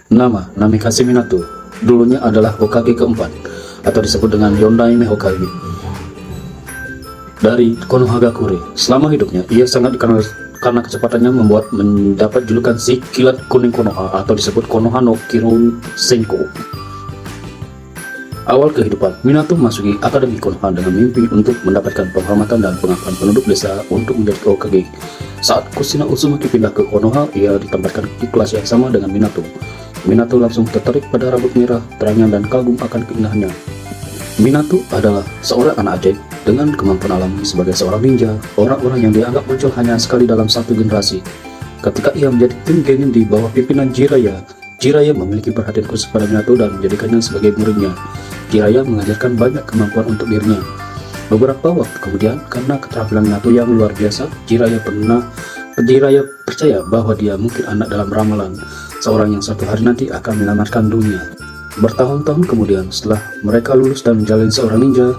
Nama Namikaze Minato dulunya adalah Hokage keempat atau disebut dengan Yondaime Hokage dari Konohagakure. Selama hidupnya, ia sangat dikenal karena kecepatannya membuat mendapat julukan si kilat kuning Konoha atau disebut Konoha no Kirou Senko. Awal kehidupan, Minato memasuki Akademi Konoha dengan mimpi untuk mendapatkan penghormatan dan pengakuan penduduk desa untuk menjadi Hokage. Saat Kushina Uzumaki pindah ke Konoha, ia ditempatkan di kelas yang sama dengan Minato. Minato langsung tertarik pada rambut merah terangnya dan kagum akan keindahannya. Minato adalah seorang anak ajaib dengan kemampuan alami sebagai seorang ninja, orang-orang yang dianggap muncul hanya sekali dalam satu generasi. Ketika ia menjadi tim genin di bawah pimpinan Jiraiya, Jiraiya memiliki perhatian khusus pada Minato dan menjadikannya sebagai muridnya. Jiraiya mengajarkan banyak kemampuan untuk dirinya. Beberapa waktu kemudian, karena keterampilan Minato yang luar biasa, Jiraiya percaya bahwa dia mungkin anak dalam ramalan seorang yang suatu hari nanti akan menyelamatkan dunia. Bertahun-tahun kemudian, setelah mereka lulus dan menjalani seorang ninja,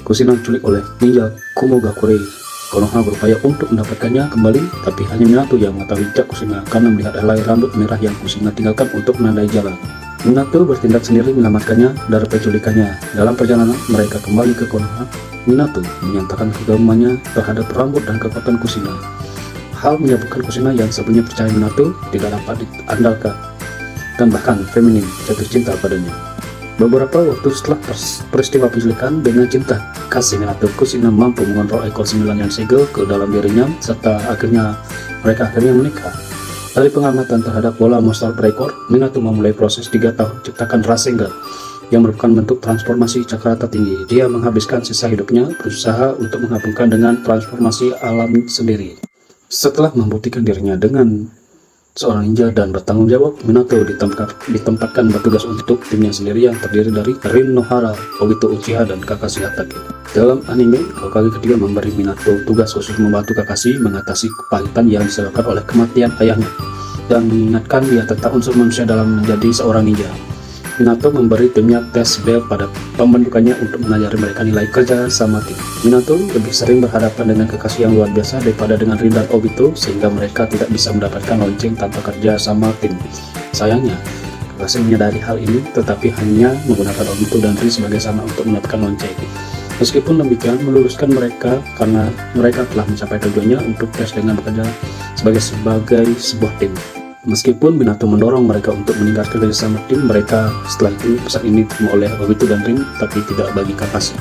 Kushina diculik oleh ninja Kumogakure. Konoha berupaya untuk mendapatkannya kembali, tapi hanya Minato yang mengetahui jejak Kushina karena melihat helai rambut merah yang Kushina tinggalkan untuk menandai jalan. Minato bertindak sendiri menyelamatkannya dari penculikannya. Dalam perjalanan mereka kembali ke Konoha, Minato menyatakan kekagumannya terhadap rambut dan kekuatan Kushina. Hal menyebabkan Kushina yang sebelumnya percaya Minato tidak dapat diandalkan dan bahkan feminin jatuh cinta padanya. Beberapa waktu setelah peristiwa penculikan, dengan cinta kasih Minato, Kushina mampu mengontrol ekor 9 yang segel ke dalam dirinya serta mereka akhirnya menikah. Dari pengamatan terhadap bola monster berekor, Minato memulai proses 3 tahun ciptakan Rasengan yang merupakan bentuk transformasi cakrata tinggi. Dia menghabiskan sisa hidupnya berusaha untuk menggabungkan dengan transformasi alam sendiri. Setelah membuktikan dirinya dengan seorang ninja dan bertanggung jawab, Minato ditempatkan bertugas untuk timnya sendiri yang terdiri dari Rin Nohara, Obito Uchiha, dan Kakashi Hatake. Dalam anime, Hokage ketiga memberi Minato tugas khusus membantu Kakashi mengatasi kepahitan yang disebabkan oleh kematian ayahnya dan mengingatkan dia tentang unsur manusia dalam menjadi seorang ninja. Minato memberi timnya tes bel pada pembentukannya untuk mengajari mereka nilai kerja sama tim. Minato lebih sering berhadapan dengan Kakashi yang luar biasa daripada dengan Rin dan Obito, sehingga mereka tidak bisa mendapatkan lonceng tanpa kerja sama tim. Sayangnya, Kakashi menyadari hal ini tetapi hanya menggunakan Obito dan Rin sebagai sarana untuk mendapatkan lonceng. Meskipun demikian, meluruskan mereka karena mereka telah mencapai tujuannya untuk tes dengan bekerja sebagai sebuah tim. Meskipun Minato mendorong mereka untuk meningkatkan kerjasama tim mereka, setelah itu pesan ini diterima oleh Obito dan Rin, tapi tidak bagi Kakashi.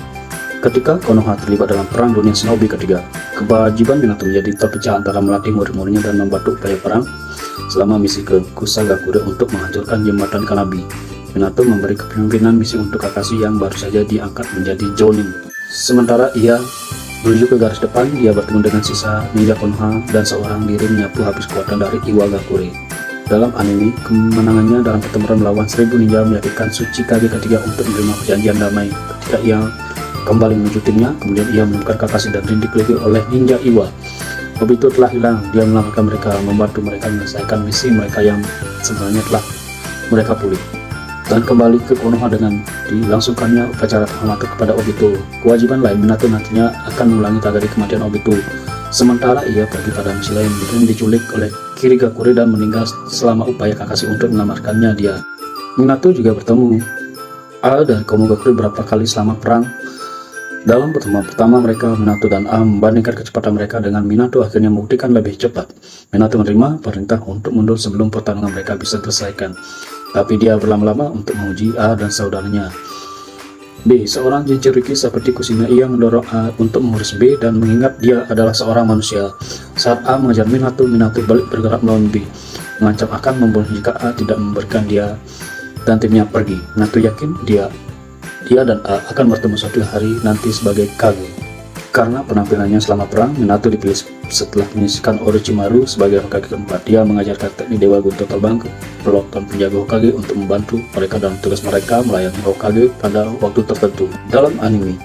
Ketika Konoha terlibat dalam perang dunia shinobi ketiga, kewajiban Minato menjadi terpecah antara melatih murid-muridnya dan membantu upaya perang selama misi ke Kusagakure untuk menghancurkan jembatan Kanabi. Minato memberi kepemimpinan misi untuk Kakashi yang baru saja diangkat menjadi Jounin. Sementara ia menuju ke garis depan, dia bertemu dengan sisa ninja Konoha dan seorang diri menyapu habis kekuatan dari Iwagakure. Dalam anime, kemenangannya dalam pertempuran melawan 1000 ninja meyakinkan Tsuchikage ketiga untuk menerima perjanjian damai. Ketika ia kembali menuju timnya, kemudian ia menemukan Kakashi dan Rin dikelilingi oleh ninja Iwa. Obito telah hilang, dia menyelamatkan mereka, membantu mereka menyelesaikan misi mereka yang sebenarnya telah mereka pulih. Dan kembali ke Konoha dengan dilangsungkannya upacara penghormatan kepada Obito. Kewajiban lain, Minato nantinya akan mengulangi tragedi kematian Obito. Sementara ia pergi pada misi lain, Rin diculik oleh Kirigakure dan meninggal selama upaya Kakashi untuk menyelamatkannya dia. Minato juga bertemu A dan Komogakure beberapa kali selama perang. Dalam pertemuan pertama mereka, Minato dan A membandingkan kecepatan mereka dengan Minato akhirnya membuktikan lebih cepat. Minato menerima perintah untuk mundur sebelum pertarungan mereka bisa diselesaikan. Tapi dia berlama-lama untuk menguji A dan saudaranya. B. Seorang Jinchuriki seperti Kushina, ia mendorong A untuk mengurus B dan mengingat dia adalah seorang manusia. Saat A mengejar Minato, Minato balik bergerak melawan B, mengancam akan membunuh jika A tidak memberikan dia dan timnya pergi. Minato yakin dia dan A akan bertemu suatu hari nanti sebagai Kage. Karena penampilannya selama perang, Minato dipilih setelah menyisihkan Orochimaru sebagai Hokage keempat. Dia mengajarkan teknik Dewa Gunto terbang ke peloton penjaga Hokage untuk membantu mereka dalam tugas mereka melayani Hokage pada waktu tertentu. Dalam anime,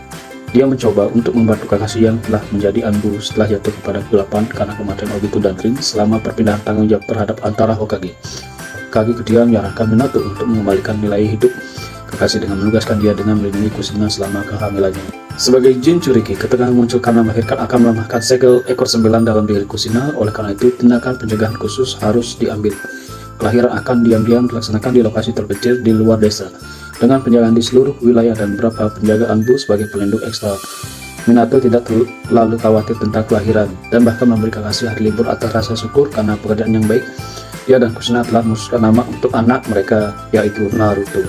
dia mencoba untuk membantu Kakashi yang telah menjadi Anbu setelah jatuh kepada kegelapan karena kematian Obito dan Rin selama perpindahan tanggung jawab terhadap antara Hokage. Hokage ketiga menyarankan Minato untuk mengembalikan nilai hidup Kakashi dengan menugaskan dia dengan melindungi Kushina selama kehamilannya. Sebagai Jinchuriki, ketegangan muncul karena melahirkan akan melemahkan segel ekor 9 dalam diri Kushina. Oleh karena itu, tindakan pencegahan khusus harus diambil. kelahiran akan diam-diam dilaksanakan di lokasi terpencil di luar desa, dengan penjagaan di seluruh wilayah dan beberapa penjagaan bus sebagai pelindung ekstra. Minato tidak terlalu khawatir tentang kelahiran dan bahkan memberikan kasih hari libur atas rasa syukur karena pekerjaan yang baik. Ia dan Kushina telah memutuskan nama untuk anak mereka, yaitu Naruto.